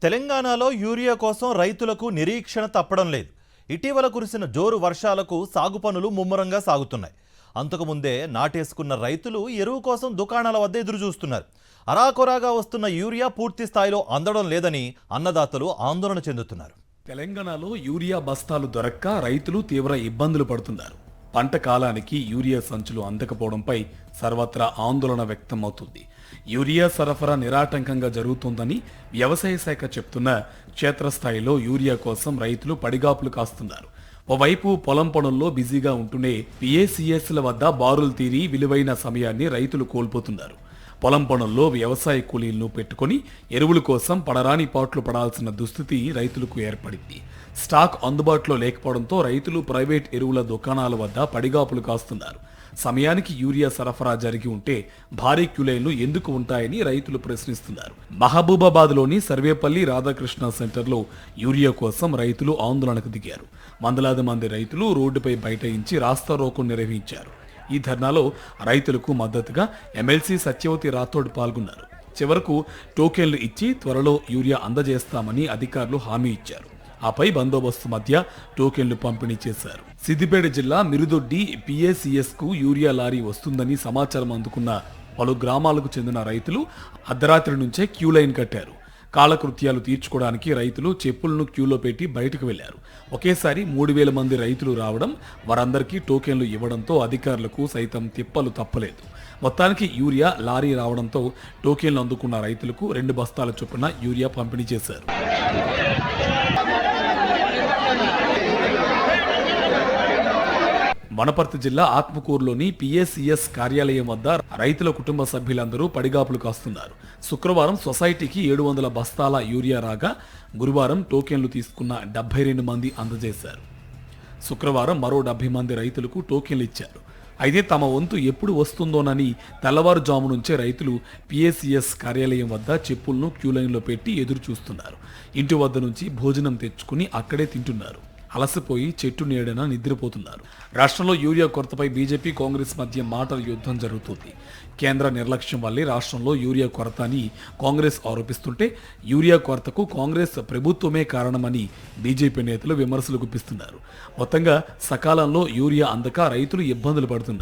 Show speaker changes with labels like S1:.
S1: తెలంగాణలో యూరియా కోసం రైతులకు నిరీక్షణ తప్పడం లేదు. ఇటీవల కురిసిన జోరు వర్షాలకు సాగు పనులు ముమ్మరంగా సాగుతున్నాయి. అంతకుముందే నాటేసుకున్న రైతులు ఎరువు కోసం దుకాణాల వద్ద ఎదురు చూస్తున్నారు. అరాకొరాగా వస్తున్న యూరియా పూర్తి స్థాయిలో అందడం లేదని అన్నదాతలు ఆందోళన చెందుతున్నారు.
S2: తెలంగాణలో యూరియా బస్తాలు దొరక్క రైతులు తీవ్ర ఇబ్బందులు పడుతున్నారు. పంట కాలానికి యూరియా సంచులు అందకపోవడంపై సర్వత్రా ఆందోళన వ్యక్తమవుతుంది. యూరియా సరఫరా నిరాటంకంగా జరుగుతోందని వ్యవసాయ శాఖ చెప్తున్న క్షేత్రస్థాయిలో యూరియా కోసం రైతులు పడిగాపులు కాస్తున్నారు. ఓవైపు పొలం పనుల్లో బిజీగా ఉంటూనే పిఏసిఎస్ల వద్ద బారులు తీరి విలువైన సమయాన్ని రైతులు కోల్పోతున్నారు. పొలం పనుల్లో వ్యవసాయ కూలీలను పెట్టుకుని ఎరువుల కోసం పడరాని పాట్లు పడాల్సిన దుస్థితి రైతులకు ఏర్పడింది. స్టాక్ అందుబాటులో లేకపోవడంతో రైతులు ప్రైవేట్ ఎరువుల దుకాణాల వద్ద పడిగాపులు కాస్తున్నారు. సమయానికి యూరియా సరఫరా జరిగి ఉంటే భారీ క్యూలైన్లు ఎందుకు ఉంటాయని రైతులు ప్రశ్నిస్తున్నారు. మహబూబాబాద్లోని సర్వేపల్లి రాధాకృష్ణ సెంటర్లో యూరియా కోసం రైతులు ఆందోళనకు దిగారు. వందలాది మంది రైతులు రోడ్డుపై బైఠాయించి రాస్తారోకో నిర్వహించారు. ఈ ధర్నాలో రైతులకు మద్దతుగా ఎమ్మెల్సీ సత్యవతి రాథోడ్ పాల్గొన్నారు. చివరకు టోకెన్లు ఇచ్చి త్వరలో యూరియా అందజేస్తామని అధికారులు హామీ ఇచ్చారు. ఆపై బందోబస్తు మధ్య టోకెన్లు పంపిణీ చేశారు. సిద్దిపేట జిల్లా మిరుదొడ్డి పిఏసిఎస్ కు యూరియా లారీ వస్తుందని సమాచారం అందుకున్న పలు గ్రామాలకు చెందిన రైతులు అర్ధరాత్రి నుంచే క్యూ లైన్ కట్టారు. కాలకృత్యాలు తీర్చుకోవడానికి రైతులు చెప్పులను క్యూలో పెట్టి బయటకు వెళ్లారు. ఒకేసారి 3000 మంది రైతులు రావడం, వారందరికీ టోకెన్లు ఇవ్వడంతో అధికారులకు సైతం తిప్పలు తప్పలేదు. మొత్తానికి యూరియా లారీ రావడంతో టోకెన్లు అందుకున్న రైతులకు 2 బస్తాల చొప్పున యూరియా పంపిణీ చేశారు. వనపర్తి జిల్లా ఆత్మకూరులోని పిఏసిఎస్ కార్యాలయం వద్ద రైతుల కుటుంబ సభ్యులందరూ పడిగాపులు కాస్తున్నారు. శుక్రవారం సొసైటీకి 700 బస్తాల యూరియా రాగా గురువారం టోకెన్లు తీసుకున్న 72 మంది అందజేశారు. శుక్రవారం మరో 70 మంది రైతులకు టోకెన్లు ఇచ్చారు. అయితే తమ వంతు ఎప్పుడు వస్తుందోనని తెల్లవారుజాము నుంచే రైతులు పిఏసిఎస్ కార్యాలయం వద్ద చెప్పులను క్యూలైన్లో పెట్టి ఎదురు చూస్తున్నారు. ఇంటి వద్ద నుంచి భోజనం తెచ్చుకుని అక్కడే తింటున్నారు. అలసిపోయి చెట్టు నీడన నిద్రపోతున్నారు. రాష్ట్రంలో యూరియా కొరతపై బీజేపీ కాంగ్రెస్ మధ్య మాటల యుద్ధం జరుగుతుంది. కేంద్ర నిర్లక్ష్యం వల్లే రాష్ట్రంలో యూరియా కొరత అని కాంగ్రెస్ ఆరోపిస్తుంటే యూరియా కొరతకు కాంగ్రెస్ ప్రభుత్వమే కారణమని బీజేపీ నేతలు విమర్శలు గుప్పిస్తున్నారు. మొత్తంగా సకాలంలో యూరియా అందక రైతులు ఇబ్బందులు పడుతున్నారు.